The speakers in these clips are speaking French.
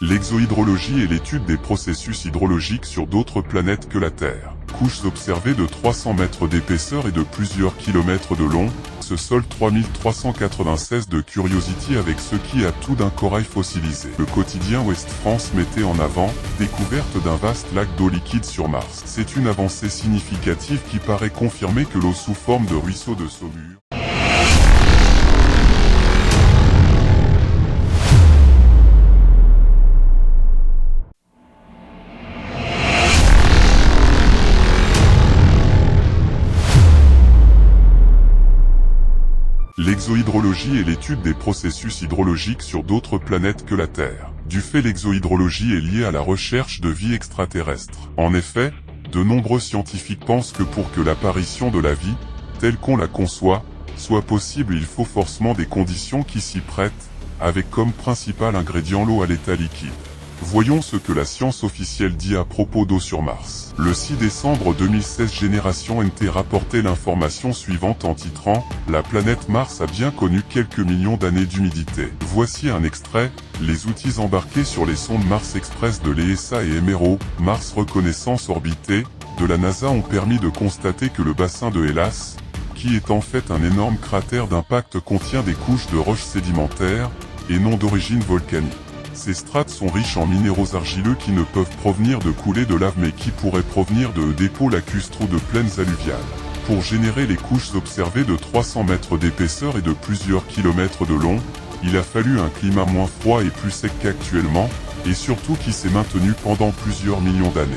L'exohydrologie est l'étude des processus hydrologiques sur d'autres planètes que la Terre. Couches observées de 300 mètres d'épaisseur et de plusieurs kilomètres de long, ce sol 3396 de Curiosity avec ce qui a tout d'un corail fossilisé. Le quotidien Ouest France mettait en avant, découverte d'un vaste lac d'eau liquide sur Mars. C'est une avancée significative qui paraît confirmer que l'eau sous forme de ruisseaux de saumure L'exohydrologie est l'étude des processus hydrologiques sur d'autres planètes que la Terre. Du fait, l'exohydrologie est liée à la recherche de vie extraterrestre. En effet, de nombreux scientifiques pensent que pour que l'apparition de la vie, telle qu'on la conçoit, soit possible, il faut forcément des conditions qui s'y prêtent, avec comme principal ingrédient l'eau à l'état liquide. Voyons ce que la science officielle dit à propos d'eau sur Mars. Le 6 décembre 2016, Génération NT rapportait l'information suivante en titrant « La planète Mars a bien connu quelques millions d'années d'humidité ». Voici un extrait. Les outils embarqués sur les sondes Mars Express de l'ESA et MRO, Mars Reconnaissance Orbité, de la NASA ont permis de constater que le bassin de Hellas, qui est en fait un énorme cratère d'impact, contient des couches de roches sédimentaires, et non d'origine volcanique. Ces strates sont riches en minéraux argileux qui ne peuvent provenir de coulées de lave mais qui pourraient provenir de dépôts lacustres ou de plaines alluviales. Pour générer les couches observées de 300 mètres d'épaisseur et de plusieurs kilomètres de long, il a fallu un climat moins froid et plus sec qu'actuellement, et surtout qui s'est maintenu pendant plusieurs millions d'années.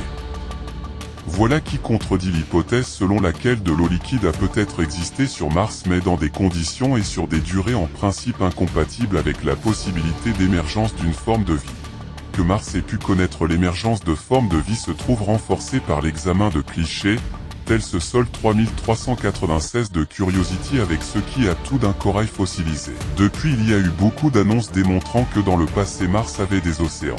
Voilà qui contredit l'hypothèse selon laquelle de l'eau liquide a peut-être existé sur Mars mais dans des conditions et sur des durées en principe incompatibles avec la possibilité d'émergence d'une forme de vie. Que Mars ait pu connaître l'émergence de formes de vie se trouve renforcé par l'examen de clichés, tel ce sol 3396 de Curiosity avec ce qui a tout d'un corail fossilisé. Depuis, il y a eu beaucoup d'annonces démontrant que dans le passé Mars avait des océans.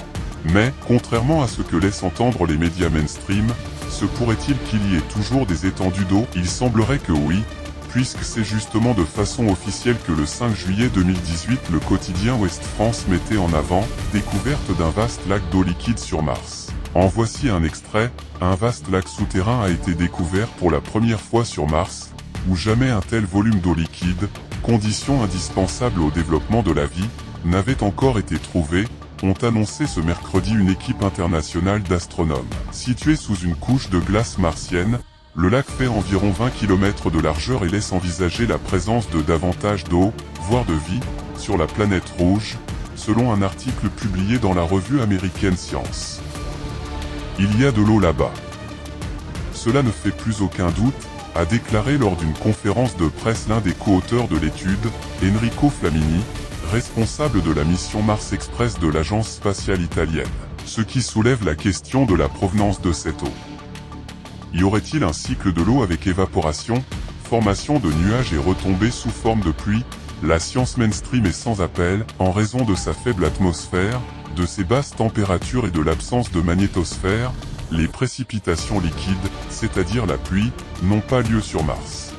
Mais, contrairement à ce que laissent entendre les médias mainstream, se pourrait-il qu'il y ait toujours des étendues d'eau? Il semblerait que oui, puisque c'est justement de façon officielle que le 5 juillet 2018 le quotidien Ouest France mettait en avant, découverte d'un vaste lac d'eau liquide sur Mars. En voici un extrait. Un vaste lac souterrain a été découvert pour la première fois sur Mars, où jamais un tel volume d'eau liquide, condition indispensable au développement de la vie, n'avait encore été trouvé, ont annoncé ce mercredi une équipe internationale d'astronomes. Situé sous une couche de glace martienne, le lac fait environ 20 km de largeur et laisse envisager la présence de davantage d'eau, voire de vie, sur la planète rouge, selon un article publié dans la revue américaine Science. Il y a de l'eau là-bas. Cela ne fait plus aucun doute, a déclaré lors d'une conférence de presse l'un des co-auteurs de l'étude, Enrico Flamini, responsable de la mission Mars Express de l'agence spatiale italienne. Ce qui soulève la question de la provenance de cette eau. Y aurait-il un cycle de l'eau avec évaporation, formation de nuages et retombées sous forme de pluie? La science mainstream est sans appel, en raison de sa faible atmosphère, de ses basses températures et de l'absence de magnétosphère. Les précipitations liquides, c'est-à-dire la pluie, n'ont pas lieu sur Mars.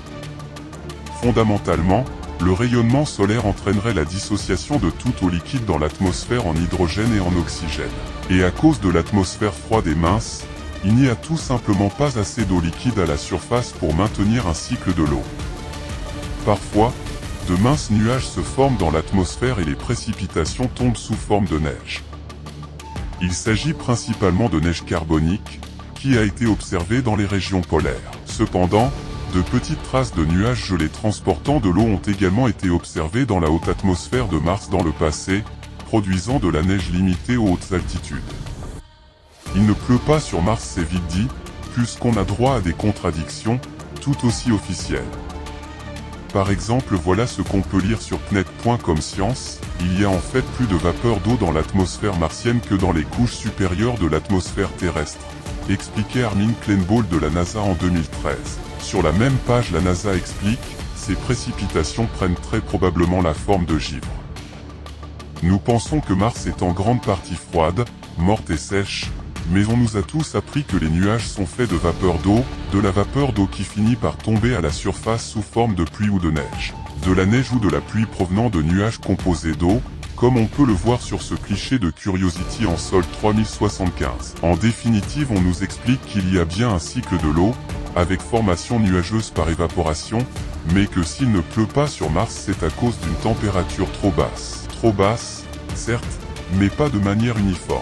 Fondamentalement, le rayonnement solaire entraînerait la dissociation de toute eau liquide dans l'atmosphère en hydrogène et en oxygène. Et à cause de l'atmosphère froide et mince, il n'y a tout simplement pas assez d'eau liquide à la surface pour maintenir un cycle de l'eau. Parfois, de minces nuages se forment dans l'atmosphère et les précipitations tombent sous forme de neige. Il s'agit principalement de neige carbonique, qui a été observée dans les régions polaires. Cependant, de petites traces de nuages gelés transportant de l'eau ont également été observées dans la haute atmosphère de Mars dans le passé, produisant de la neige limitée aux hautes altitudes. Il ne pleut pas sur Mars, c'est vite dit, puisqu'on a droit à des contradictions, tout aussi officielles. Par exemple, voilà ce qu'on peut lire sur pnet.com Science, il y a en fait plus de vapeur d'eau dans l'atmosphère martienne que dans les couches supérieures de l'atmosphère terrestre, expliquait Armin Kleinball de la NASA en 2013. Sur la même page, la NASA explique, ces précipitations prennent très probablement la forme de givre. Nous pensons que Mars est en grande partie froide, morte et sèche, mais on nous a tous appris que les nuages sont faits de vapeur d'eau, de la vapeur d'eau qui finit par tomber à la surface sous forme de pluie ou de neige. De la neige ou de la pluie provenant de nuages composés d'eau, comme on peut le voir sur ce cliché de Curiosity en sol 3075. En définitive, on nous explique qu'il y a bien un cycle de l'eau, avec formation nuageuse par évaporation, mais que s'il ne pleut pas sur Mars, c'est à cause d'une température trop basse. Trop basse, certes, mais pas de manière uniforme.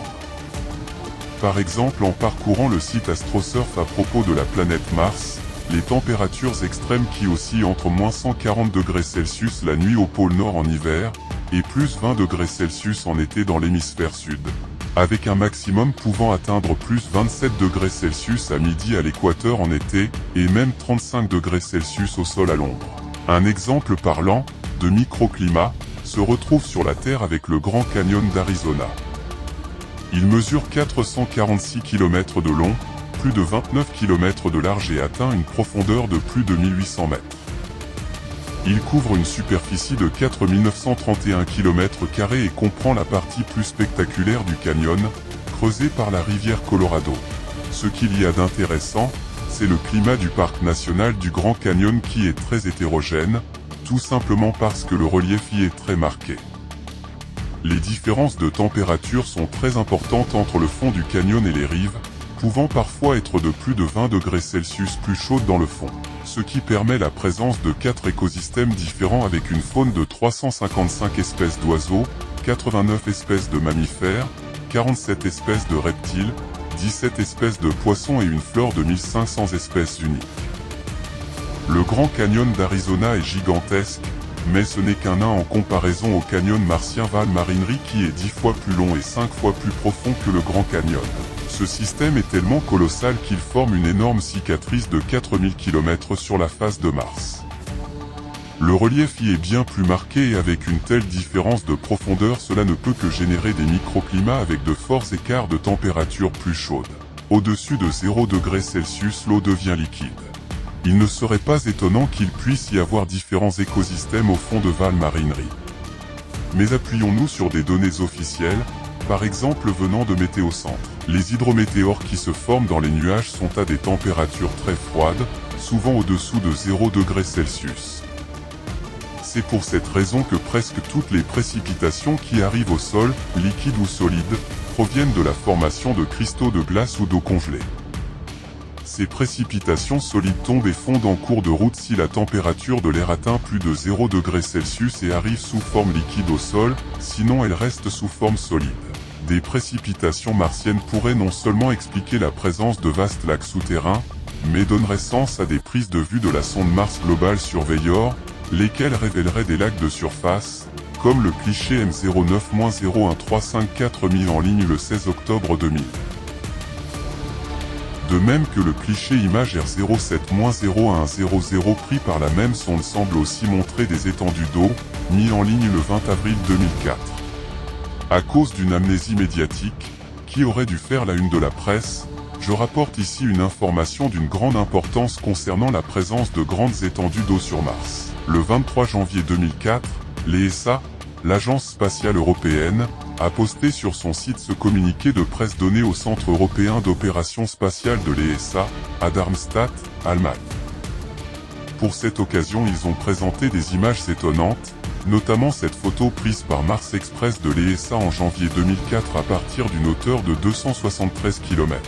Par exemple, en parcourant le site AstroSurf à propos de la planète Mars, les températures extrêmes qui oscillent entre moins 140 degrés Celsius la nuit au pôle Nord en hiver, et plus 20 degrés Celsius en été dans l'hémisphère sud, avec un maximum pouvant atteindre plus 27 degrés Celsius à midi à l'équateur en été, et même 35 degrés Celsius au sol à l'ombre. Un exemple parlant de microclimat se retrouve sur la Terre avec le Grand Canyon d'Arizona. Il mesure 446 km de long, plus de 29 km de large et atteint une profondeur de plus de 1800 mètres. Il couvre une superficie de 4931 km² et comprend la partie plus spectaculaire du canyon, creusée par la rivière Colorado. Ce qu'il y a d'intéressant, c'est le climat du parc national du Grand Canyon qui est très hétérogène, tout simplement parce que le relief y est très marqué. Les différences de température sont très importantes entre le fond du canyon et les rives, pouvant parfois être de plus de 20 degrés Celsius plus chaudes dans le fond, ce qui permet la présence de 4 écosystèmes différents avec une faune de 355 espèces d'oiseaux, 89 espèces de mammifères, 47 espèces de reptiles, 17 espèces de poissons et une flore de 1500 espèces uniques. Le Grand Canyon d'Arizona est gigantesque, mais ce n'est qu'un nain en comparaison au canyon martien Val Marinery qui est 10 fois plus long et 5 fois plus profond que le Grand Canyon. Ce système est tellement colossal qu'il forme une énorme cicatrice de 4000 km sur la face de Mars. Le relief y est bien plus marqué et avec une telle différence de profondeur, cela ne peut que générer des microclimats avec de forts écarts de température plus chaudes. Au-dessus de 0 degrés Celsius, l'eau devient liquide. Il ne serait pas étonnant qu'il puisse y avoir différents écosystèmes au fond de Val Marinery. Mais appuyons-nous sur des données officielles, par exemple venant de Météocentre. Les hydrométéores qui se forment dans les nuages sont à des températures très froides, souvent au-dessous de 0 degrés Celsius. C'est pour cette raison que presque toutes les précipitations qui arrivent au sol, liquides ou solides, proviennent de la formation de cristaux de glace ou d'eau congelée. Ces précipitations solides tombent et fondent en cours de route si la température de l'air atteint plus de 0 degrés Celsius et arrive sous forme liquide au sol, sinon elles restent sous forme solide. Des précipitations martiennes pourraient non seulement expliquer la présence de vastes lacs souterrains, mais donneraient sens à des prises de vue de la sonde Mars Global Surveyor, lesquelles révéleraient des lacs de surface, comme le cliché M09-01354 en ligne le 16 octobre 2000. De même que le cliché image R07-0100 pris par la même sonde semble aussi montrer des étendues d'eau, mis en ligne le 20 avril 2004. À cause d'une amnésie médiatique, qui aurait dû faire la une de la presse, je rapporte ici une information d'une grande importance concernant la présence de grandes étendues d'eau sur Mars. Le 23 janvier 2004, l'ESA, l'Agence spatiale européenne, a posté sur son site ce communiqué de presse donné au Centre européen d'opération spatiale de l'ESA, à Darmstadt, Allemagne. Pour cette occasion, ils ont présenté des images étonnantes, notamment cette photo prise par Mars Express de l'ESA en janvier 2004 à partir d'une hauteur de 273 km.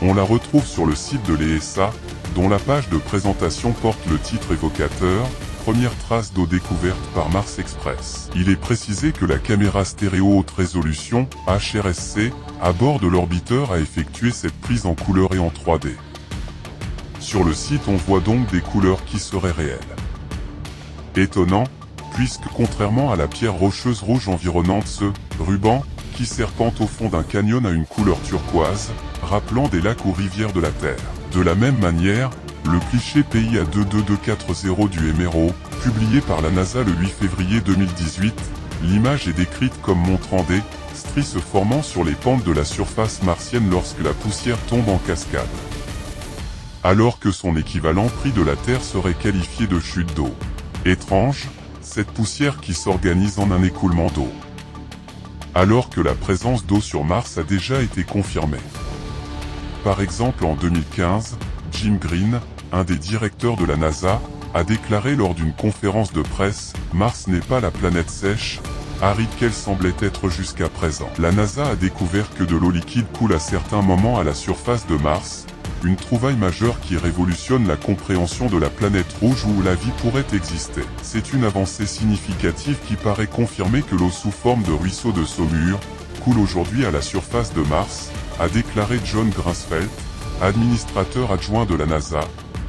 On la retrouve sur le site de l'ESA, dont la page de présentation porte le titre évocateur « Première trace d'eau découverte par Mars Express ». Il est précisé que la caméra stéréo haute résolution, HRSC, à bord de l'orbiteur a effectué cette prise en couleur et en 3D. Sur le site on voit donc des couleurs qui seraient réelles. Étonnant, puisque contrairement à la pierre rocheuse rouge environnante, ce ruban, qui serpente au fond d'un canyon a une couleur turquoise, rappelant des lacs ou rivières de la Terre. De la même manière, le cliché PIA 22240 du MRO, publié par la NASA le 8 février 2018, l'image est décrite comme montrant des stries se formant sur les pentes de la surface martienne lorsque la poussière tombe en cascade. Alors que son équivalent pris de la Terre serait qualifié de chute d'eau. Étrange, cette poussière qui s'organise en un écoulement d'eau. Alors que la présence d'eau sur Mars a déjà été confirmée. Par exemple en 2015, Jim Green, un des directeurs de la NASA, a déclaré lors d'une conférence de presse « Mars n'est pas la planète sèche, aride qu'elle semblait être jusqu'à présent. La NASA a découvert que de l'eau liquide coule à certains moments à la surface de Mars, une trouvaille majeure qui révolutionne la compréhension de la planète rouge où la vie pourrait exister. C'est une avancée significative qui paraît confirmer que l'eau sous forme de ruisseau de saumure coule aujourd'hui à la surface de Mars, a déclaré John Grunsfeld, administrateur adjoint de la NASA,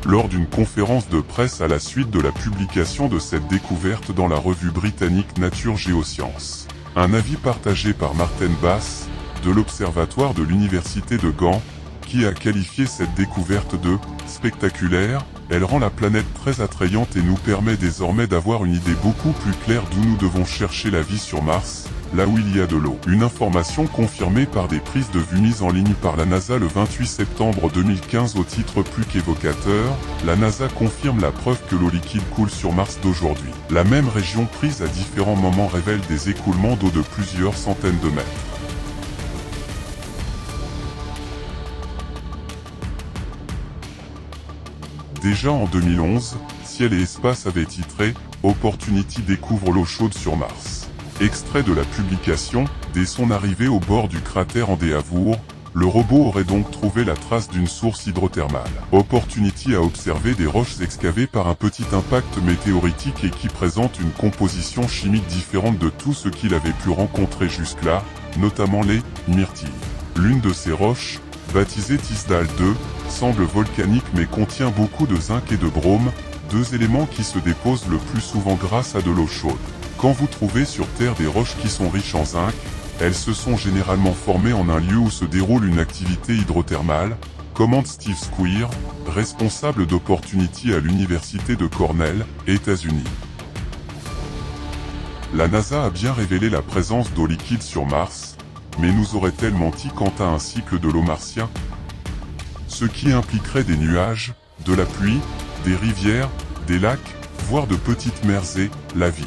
lors d'une conférence de presse à la suite de la publication de cette découverte dans la revue britannique Nature Geoscience. Un avis partagé par Martin Bass, de l'Observatoire de l'Université de Gand, qui a qualifié cette découverte de « spectaculaire ». Elle rend la planète très attrayante et nous permet désormais d'avoir une idée beaucoup plus claire d'où nous devons chercher la vie sur Mars, là où il y a de l'eau. Une information confirmée par des prises de vue mises en ligne par la NASA le 28 septembre 2015 au titre plus qu'évocateur, la NASA confirme la preuve que l'eau liquide coule sur Mars d'aujourd'hui. La même région prise à différents moments révèle des écoulements d'eau de plusieurs centaines de mètres. Déjà en 2011, Ciel et Espace avait titré « Opportunity découvre l'eau chaude sur Mars ». Extrait de la publication, dès son arrivée au bord du cratère Endeavour, le robot aurait donc trouvé la trace d'une source hydrothermale. Opportunity a observé des roches excavées par un petit impact météoritique et qui présentent une composition chimique différente de tout ce qu'il avait pu rencontrer jusque-là, notamment les myrtilles. L'une de ces roches, baptisée Tisdale 2, semble volcanique mais contient beaucoup de zinc et de brome, deux éléments qui se déposent le plus souvent grâce à de l'eau chaude. Quand vous trouvez sur Terre des roches qui sont riches en zinc, elles se sont généralement formées en un lieu où se déroule une activité hydrothermale, commente Steve Squire, responsable d'Opportunity à l'université de Cornell, États-Unis. La NASA a bien révélé la présence d'eau liquide sur Mars, mais nous aurait-elle menti quant à un cycle de l'eau martien ? Ce qui impliquerait des nuages, de la pluie, des rivières, des lacs, voire de petites mers et la vie.